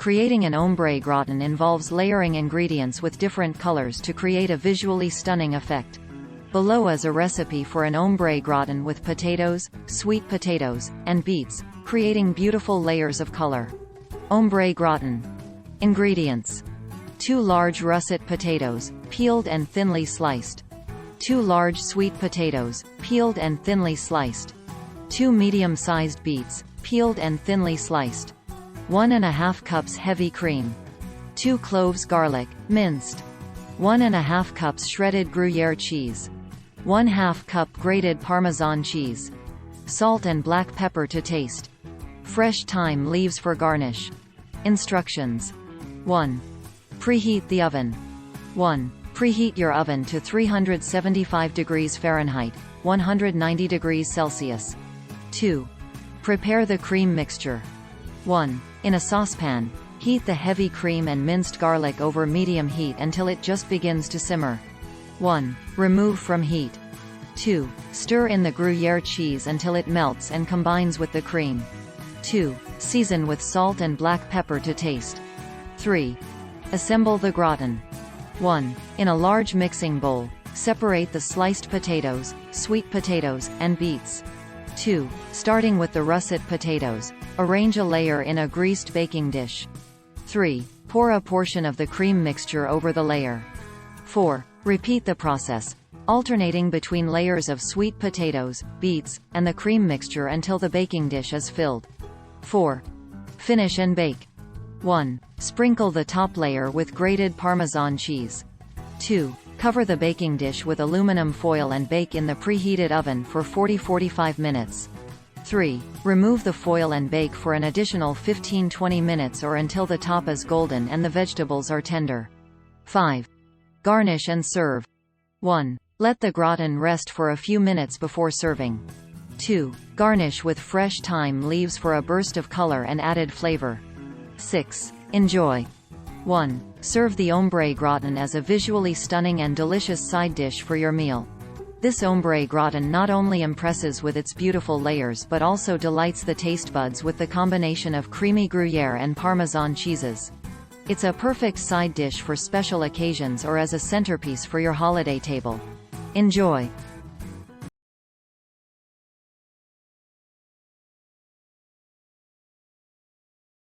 Creating an ombre gratin involves layering ingredients with different colors to create a visually stunning effect. Below is a recipe for an ombre gratin with potatoes, sweet potatoes, and beets, creating beautiful layers of color. Ombre gratin. Ingredients: 2 large russet potatoes, peeled and thinly sliced. 2 large sweet potatoes, peeled and thinly sliced. 2 medium-sized beets, peeled and thinly sliced. 1½ cups heavy cream. 2 cloves garlic, minced. 1½ cups shredded Gruyere cheese. 1/2 cup grated Parmesan cheese. Salt and black pepper to taste. Fresh thyme leaves for garnish. Instructions. 1. Preheat the oven. 1. Preheat your oven to 375 degrees Fahrenheit, 190 degrees Celsius. 2. Prepare the cream mixture. 1. In a saucepan, heat the heavy cream and minced garlic over medium heat until it just begins to simmer. 1. Remove from heat. 2. Stir in the Gruyere cheese until it melts and combines with the cream. 2. Season with salt and black pepper to taste. 3. Assemble the gratin. 1. In a large mixing bowl, separate the sliced potatoes, sweet potatoes, and beets. 2. Starting with the russet potatoes, arrange a layer in a greased baking dish. 3. Pour a portion of the cream mixture over the layer. 4. Repeat the process, alternating between layers of sweet potatoes, beets, and the cream mixture until the baking dish is filled. 4. Finish and bake. 1. Sprinkle the top layer with grated Parmesan cheese. 2. Cover the baking dish with aluminum foil and bake in the preheated oven for 40–45 minutes. 3. Remove the foil and bake for an additional 15–20 minutes or until the top is golden and the vegetables are tender. 5. Garnish and serve. 1. Let the gratin rest for a few minutes before serving. 2. Garnish with fresh thyme leaves for a burst of color and added flavor. 6. Enjoy. 1. Serve the ombre gratin as a visually stunning and delicious side dish for your meal. This ombre gratin not only impresses with its beautiful layers but also delights the taste buds with the combination of creamy Gruyere and Parmesan cheeses. It's a perfect side dish for special occasions or as a centerpiece for your holiday table. Enjoy!